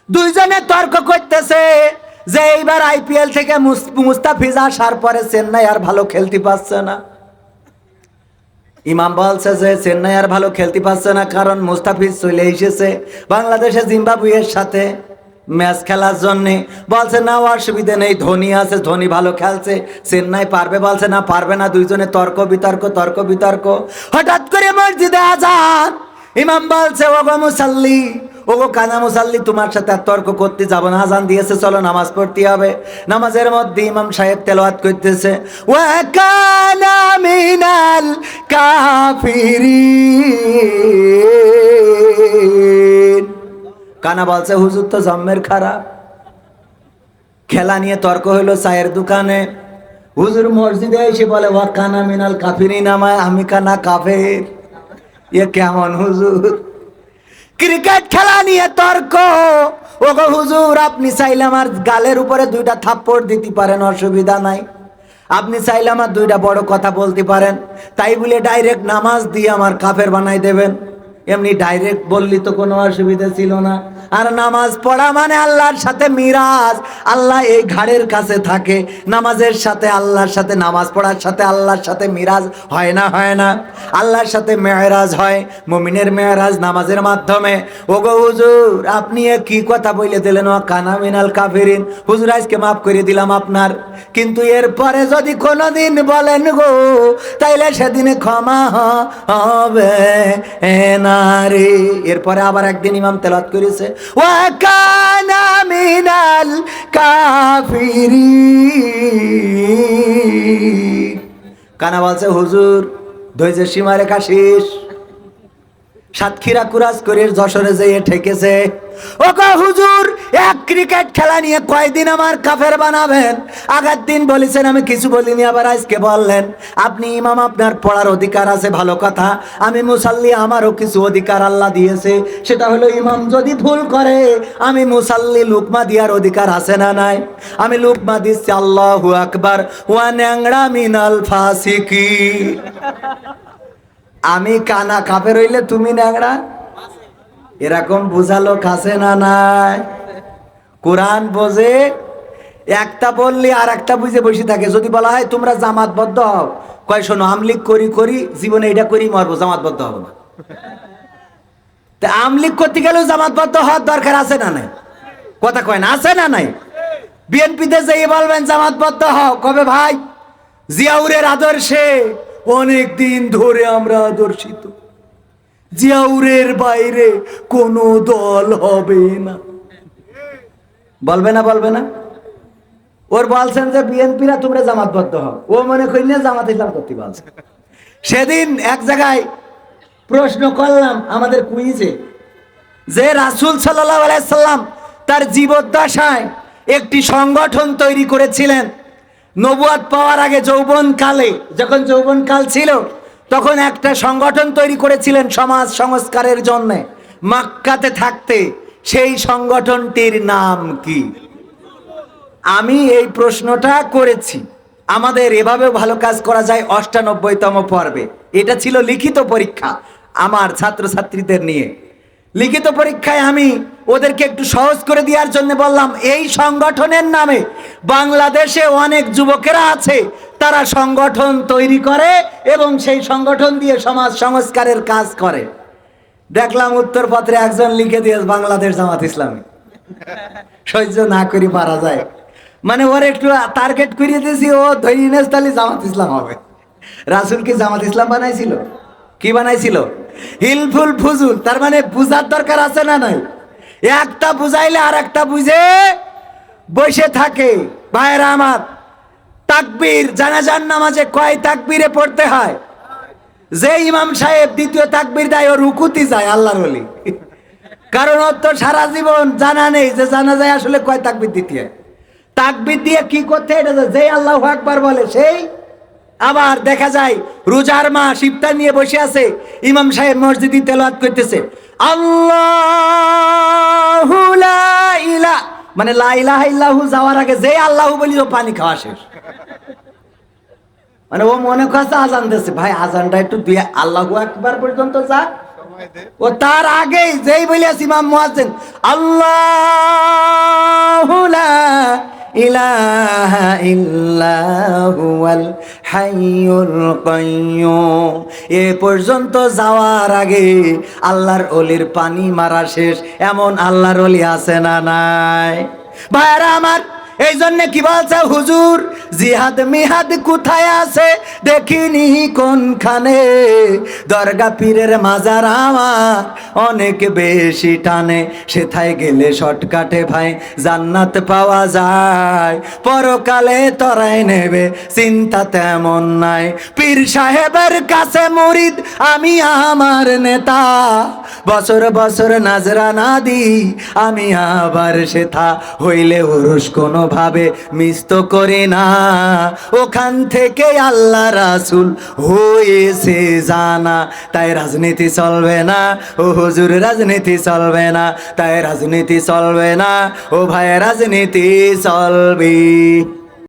দুইজনে তর্ক করতেছে যে এইবার আইপিএল থেকে মুস্তাফিজ আসার পরে চেন্নাই আর ভালো খেলতে পারছে না। ইমাম বলছে যে চেন্নাই আর ভালো খেলতে পারছে না কারণ মুস্তাফিজ চলে এসেছে বাংলাদেশে জিম্বাবুয়ের সাথে ম্যাচ খেলার জন্য। বলছে না অসুবিধা নেই, ধোনি আছে, ধোনি ভালো খেলছে, চেন্নাই পারবে। বলছে না পারবে না। দুইজনে তর্ক বিতর্ক। হঠাৎ করে মসজিদে আজান। ইমাম বলছে ওগো মুসাল্লি, ওগো কানা মুসাল্লি, তোমার সাথে আর তর্ক করতে যাব না, আজান দিয়েছে, চলো নামাজ পড়তে হবে। নামাজের মধ্যে ইমাম সাহেব তেলাওয়াত করতেছে ওয়া কানা মিনাল কাফিরিন। কানা বলছে হুজুর তো জম্মের খারাপ। খেলা নিয়ে তর্ক হইলো চায়ের দোকানে। হুজুর মসজিদে এসে বলে ওয়া কানা মিনাল কাফিরিন, আমি কানা কাফের। এ কেমন হুজুর? ক্রিকেট খেলা নিয়ে তর্ক। ওগো হুজুর, আপনি চাইলে আমার গালের উপরে 2টা থাপ্পড় দিতে পারেন, অসুবিধা নাই। আপনি চাইলে আমার 2টা বড় কথা বলতে পারেন, তাই বলে ডাইরেক্ট নামাজ দিয়ে আমার কাফের বানাই দেবেন? এমনি ডাইরেক্ট বললি তো কোনো অসুবিধা ছিল না। আর নামাজ পড়া মানে আল্লাহর সাথে মিরাজ। আল্লাহ এই ঘাড়ের কাছে থাকে। নামাজের সাথে আল্লাহর সাথে, নামাজ পড়ার সাথে আল্লাহর সাথে মিরাজ হয় না? হয় না? আল্লাহর সাথে মেরাজ হয়, মুমিনের মেরাজ নামাজের মাধ্যমে। ওগো হুজুর, আপনি কি কথা বলে দিলেন ও কানা মিনাল কাফিরিন? হুজুর আজকে মাফ করে দিলাম আপনার, কিন্তু এরপরে যদি কোনোদিন বলেন গো তাইলে সেদিনে ক্ষমা হবে না রে। এরপরে আবার একদিন ইমাম তেলাওয়াত করেছে ওয়া কানা মিনাল কাফিরিন। কানা বলছে হুজুর ধৈর্যের সীমারেখা শেষ। সাতক্ষীরা কুরাজ করে যশোরে যেয়ে ঠেকেছে। ও গো হুজুর, এক ক্রিকেট খেলা নিয়ে কয়দিন আমার কাফের বানাবেন? আগের দিন বলেছেন, আমি কিছু বলিনি, আবার আজকে বললেন। আপনি ইমাম, আপনার পড়ার অধিকার আছে, ভালো কথা। আমি মুসাল্লি, আমারও কিছু অধিকার আল্লাহ দিয়েছে। সেটা হলো ইমাম যদি ভুল করে আমি মুসাল্লি লুকমা দিয়ার অধিকার আছে না নাই? আমি লুকমা দিচ্ছি আল্লাহু আকবার ওয়া ন্যাংরা মিনাল ফাসিকি। আমি কানা কাফের হইলে তুমি ন্যাংরা, এরকম বুঝালো কাছে না নাই? কোরআন বোঝে, একটা বললি আর একটা বুঝে বসে থাকে। যদি বলা হয় তোমরা জামাতবদ্ধ হও, কয় শোনো আমলিক করি জীবনে এটা করি মরবো, জামাতবদ্ধ হবো না। তা আমলিক করতে গেলেও জামাতবদ্ধ হওয়ার দরকার আছে না নাই? কথা কয় না, আছে না নাই? বিএনপিতে যেই বলবেন জামাতবদ্ধ হও, কবে ভাই জিয়াউরের আদর্শে অনেক দিন ধরে আমরা আদর্শিত, জিয়াউরের বাইরে কোনো দল হবে না। বলবে না? বলবে না? ওর বলছেন যে বিএনপিরা তোমরা জামাতবদ্ধ হও, ও মনে করি না জামাত ইসলাম করতে বলছে। সেদিন এক জায়গায় প্রশ্ন করলাম আমাদের কুইজে যে রাসূল সাল্লাল্লাহু আলাইহি সাল্লাম তার জীবদ্দশায় একটি সংগঠন তৈরি করেছিলেন। নবুয়ত পাওয়ার আগে যৌবনকালে, যখন যৌবনকাল ছিল, তখন একটা সংগঠন তৈরি করেছিলেন সমাজ সংস্কারের জন্য মক্কাতে থাকতে। সেই সংগঠনটির নাম কি? আমি এই প্রশ্নটা করেছি। আমাদের এভাবেও ভালো কাজ করা যায় ৯৮তম পর্বে। এটা ছিল লিখিত পরীক্ষা আমার ছাত্রছাত্রীদের নিয়ে। লিখিত পরীক্ষায় আমি ওদেরকে একটু সহজ করে দেওয়ার জন্য বললাম, এই সংগঠনের নামে বাংলাদেশে অনেক যুবকেরা আছে, তারা সংগঠন তৈরি করে এবং সেই সংগঠন দিয়ে সমাজ সংস্কারের কাজ করে। দেখলাম উত্তরপত্রে একজন লিখে দিয়েছে বাংলাদেশ জামাত ইসলামী। সহ্য না করি পারা যায়, মানে ওর একটু টার্গেট করিয়ে দিয়েছি, ও ধরি নেস তাহলে জামাত ইসলাম হবে। রাসূল কি জামাত ইসলাম বানাইছিল? কি বানাইছিল? হিলফুল ফুজুল। তার মানে বুঝার দরকার আছে না নাই? একটা বুঝাইলে আর একটা বুঝে বসে থাকে। ভাইরা আমার, তাকবীর জানাজার নামাজে কয় তাকবীরে পড়তে হয়? যে ইমাম সাহেব দ্বিতীয় তাকবীর দেয় ও রুকুতি যায় আল্লাহর ওলি, কারণ ওর তো সারা জীবন জানা নেই যে জানা যায় আসলে কয় তাকবীর দিতে হয়। তাকবীর দিয়ে কি করতে হয় এটা যে আল্লাহু আকবার বলে সেই। আবার দেখা যায় রোজার মাস ইফতার নিয়ে বসে আছে, ইমাম সাহেব মসজিদে তেলাওয়াত করতেছে আল্লাহু লা ইলাহা, মানে লা ইলাহা ইল্লাহু যাওয়ার আগে যে আল্লাহু বলি ও পানি খাওয়া শেষ। মানে ও মনে করছে আজান দিয়েছে, ভাই আজানটা একটু দিয়ে আল্লাহু আকবার পর্যন্ত যা। ও তার আগেই যেই বলিয়াছে ইমাম মুয়াজ্জিন আল্লাহ ইলাহা ইল্লা হুয়াল হাইয়ুল কাইয়্যুম। এ পর্যন্ত যাওয়ার আগে আল্লাহর ওলির পানি মারা শেষ, এমন আল্লাহর ওলি আছে না নাই? ভাইরা আমার, এই জন্য কি বলছে হুজুর, জিহাদ মিহাদ কোথায় আছে দেখিনি কোনখানে, দরগা পীরের মাজার আমার অনেক বেশি টানে, সেথায় গেলে শর্টকাটে ভাই জান্নাত পাওয়া যায়, পরকালে তরাই নেবে চিন্তা তেমন নাই। পীর সাহেবের কাছে মুরিদ আমি আমার নেতা, বছর বছর নাজরানা দি আমি আবার সেথা, হইলে উরুস কোনোভাবে মিস তো করি না, ওখান থেকে আল্লাহ রাসূল হয়েছে জানা। তাই রাজনীতি চলবে না ও হুজুর, রাজনীতি চলবে না, তাই রাজনীতি চলবে না ও ভাই, রাজনীতি চলবে।